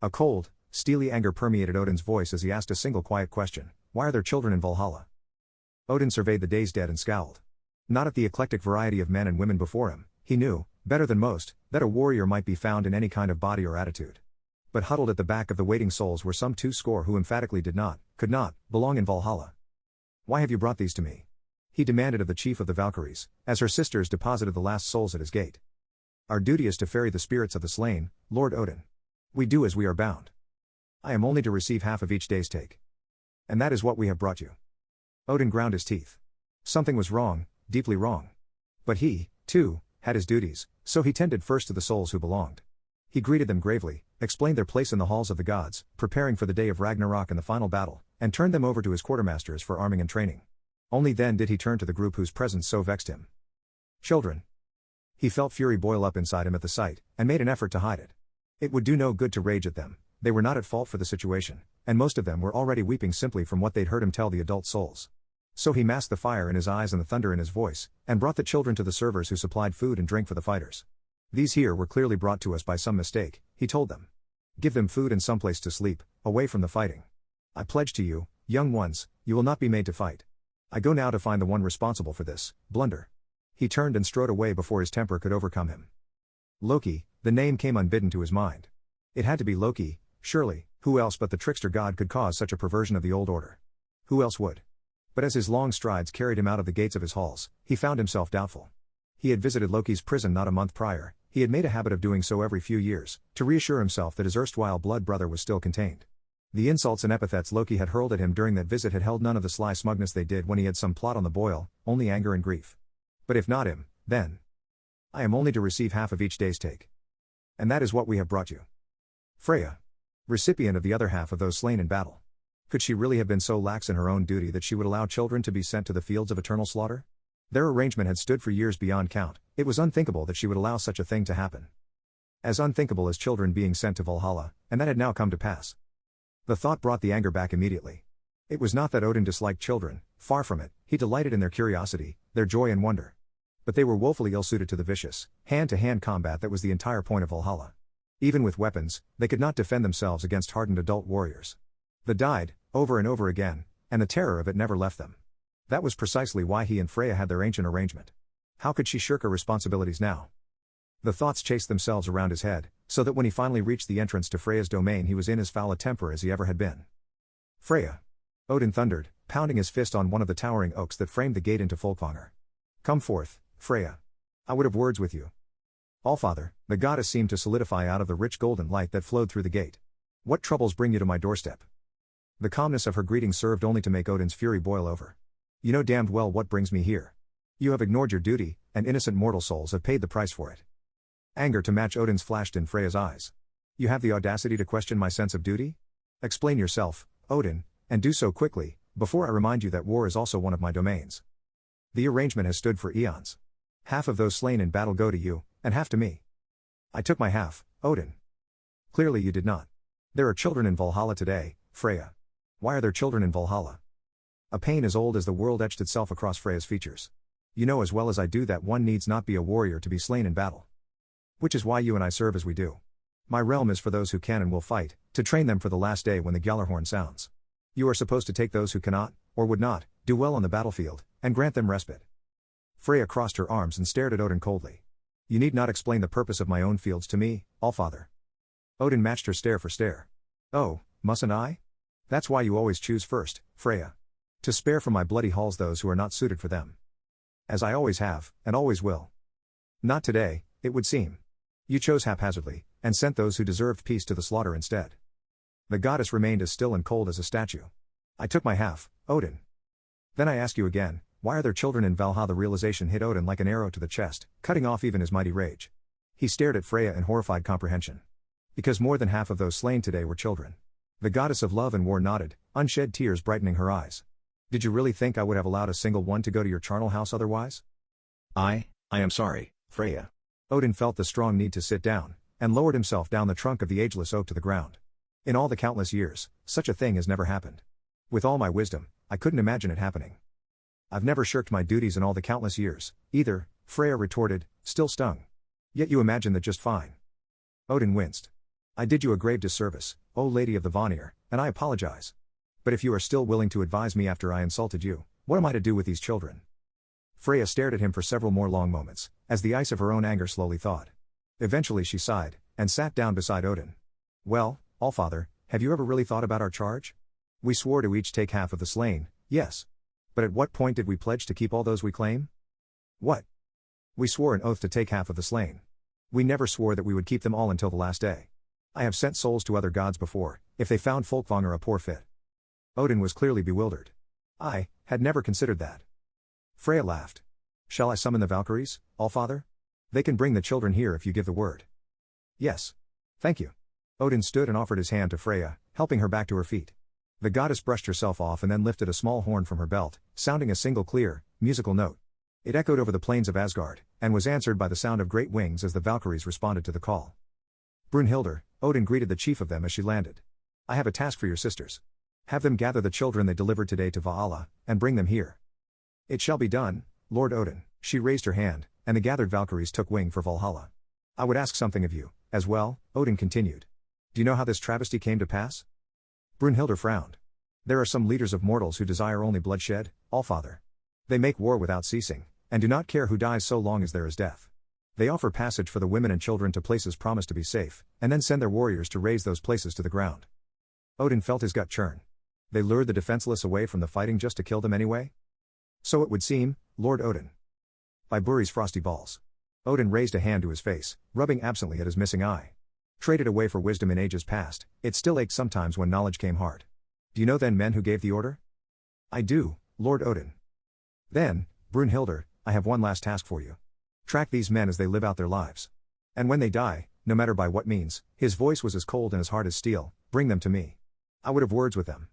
A cold, steely anger permeated Odin's voice as he asked a single quiet question: why are there children in Valhalla? Odin surveyed the day's dead and scowled. Not at the eclectic variety of men and women before him, he knew, better than most, that a warrior might be found in any kind of body or attitude. But huddled at the back of the waiting souls were some 200 who emphatically could not, belong in Valhalla. Why have you brought these to me? He demanded of the chief of the Valkyries, as her sisters deposited the last souls at his gate. Our duty is to ferry the spirits of the slain, Lord Odin. We do as we are bound. I am only to receive half of each day's take. And that is what we have brought you. Odin ground his teeth. Something was wrong, deeply wrong. But he, too, had his duties, so he tended first to the souls who belonged. He greeted them gravely, explained their place in the halls of the gods, preparing for the day of Ragnarok and the final battle, and turned them over to his quartermasters for arming and training. Only then did he turn to the group whose presence so vexed him. Children. He felt fury boil up inside him at the sight, and made an effort to hide it. It would do no good to rage at them. They were not at fault for the situation, and most of them were already weeping simply from what they'd heard him tell the adult souls. So he masked the fire in his eyes and the thunder in his voice, and brought the children to the servers who supplied food and drink for the fighters. These here were clearly brought to us by some mistake, he told them. Give them food and some place to sleep, away from the fighting. I pledge to you, young ones, you will not be made to fight. I go now to find the one responsible for this blunder. He turned and strode away before his temper could overcome him. Loki, the name came unbidden to his mind. It had to be Loki, surely. Who else but the trickster god could cause such a perversion of the old order? Who else would? But as his long strides carried him out of the gates of his halls, he found himself doubtful. He had visited Loki's prison not a month prior. He had made a habit of doing so every few years, to reassure himself that his erstwhile blood brother was still contained. The insults and epithets Loki had hurled at him during that visit had held none of the sly smugness they did when he had some plot on the boil, only anger and grief. But if not him, then I am only to receive half of each day's take. And that is what we have brought you. Freya, recipient of the other half of those slain in battle. Could she really have been so lax in her own duty that she would allow children to be sent to the fields of eternal slaughter? Their arrangement had stood for years beyond count. It was unthinkable that she would allow such a thing to happen. As unthinkable as children being sent to Valhalla, and that had now come to pass. The thought brought the anger back immediately. It was not that Odin disliked children, far from it, he delighted in their curiosity, their joy and wonder. But they were woefully ill-suited to the vicious, hand-to-hand combat that was the entire point of Valhalla. Even with weapons, they could not defend themselves against hardened adult warriors. They died, over and over again, and the terror of it never left them. That was precisely why he and Freya had their ancient arrangement. How could she shirk her responsibilities now? The thoughts chased themselves around his head, so that when he finally reached the entrance to Freya's domain he was in as foul a temper as he ever had been. Freya! Odin thundered, pounding his fist on one of the towering oaks that framed the gate into Folkvanger. Come forth, Freya. I would have words with you. Allfather, the goddess seemed to solidify out of the rich golden light that flowed through the gate. What troubles bring you to my doorstep? The calmness of her greeting served only to make Odin's fury boil over. You know damned well what brings me here. You have ignored your duty, and innocent mortal souls have paid the price for it. Anger to match Odin's flashed in Freya's eyes. You have the audacity to question my sense of duty? Explain yourself, Odin, and do so quickly, before I remind you that war is also one of my domains. The arrangement has stood for eons. Half of those slain in battle go to you, and half to me. I took my half, Odin. Clearly you did not. There are children in Valhalla today, Freya. Why are there children in Valhalla? A pain as old as the world etched itself across Freya's features. You know as well as I do that one needs not be a warrior to be slain in battle. Which is why you and I serve as we do. My realm is for those who can and will fight, to train them for the last day when the Gjallarhorn sounds. You are supposed to take those who cannot, or would not, do well on the battlefield, and grant them respite. Freya crossed her arms and stared at Odin coldly. You need not explain the purpose of my own fields to me, Allfather. Odin matched her stare for stare. Oh, mustn't I? That's why you always choose first, Freya. To spare from my bloody halls those who are not suited for them. As I always have, and always will. Not today, it would seem. You chose haphazardly, and sent those who deserved peace to the slaughter instead. The goddess remained as still and cold as a statue. I took my half, Odin. Then I ask you again, why are there children in Valhalla? The realization hit Odin like an arrow to the chest, cutting off even his mighty rage. He stared at Freya in horrified comprehension. Because more than half of those slain today were children. The goddess of love and war nodded, unshed tears brightening her eyes. Did you really think I would have allowed a single one to go to your charnel house otherwise? I am sorry, Freya. Odin felt the strong need to sit down, and lowered himself down the trunk of the ageless oak to the ground. In all the countless years, such a thing has never happened. With all my wisdom, I couldn't imagine it happening. I've never shirked my duties in all the countless years, either, Freya retorted, still stung. Yet you imagine that just fine. Odin winced. I did you a grave disservice, O Lady of the Vanir, and I apologize. But if you are still willing to advise me after I insulted you, what am I to do with these children? Freya stared at him for several more long moments, as the ice of her own anger slowly thawed. Eventually she sighed, and sat down beside Odin. Well, Allfather, have you ever really thought about our charge? We swore to each take half of the slain, yes. But at what point did we pledge to keep all those we claim? What? We swore an oath to take half of the slain. We never swore that we would keep them all until the last day. I have sent souls to other gods before, if they found Folkvanger a poor fit. Odin was clearly bewildered. I had never considered that. Freya laughed. Shall I summon the Valkyries, Allfather? They can bring the children here if you give the word. Yes. Thank you. Odin stood and offered his hand to Freya, helping her back to her feet. The goddess brushed herself off and then lifted a small horn from her belt, sounding a single clear, musical note. It echoed over the plains of Asgard, and was answered by the sound of great wings as the Valkyries responded to the call. Brunhildr, Odin greeted the chief of them as she landed. I have a task for your sisters. Have them gather the children they delivered today to Valhalla, and bring them here. It shall be done, Lord Odin. She raised her hand, and the gathered Valkyries took wing for Valhalla. I would ask something of you, as well, Odin continued. Do you know how this travesty came to pass? Brunhildr frowned. There are some leaders of mortals who desire only bloodshed, Allfather. They make war without ceasing, and do not care who dies so long as there is death. They offer passage for the women and children to places promised to be safe, and then send their warriors to raze those places to the ground. Odin felt his gut churn. They lured the defenseless away from the fighting just to kill them anyway? So it would seem, Lord Odin. By Buri's frosty balls. Odin raised a hand to his face, rubbing absently at his missing eye. Traded away for wisdom in ages past, it still ached sometimes when knowledge came hard. Do you know then men who gave the order? I do, Lord Odin. Then, Brunhildr, I have one last task for you. Track these men as they live out their lives. And when they die, no matter by what means, his voice was as cold and as hard as steel, bring them to me. I would have words with them.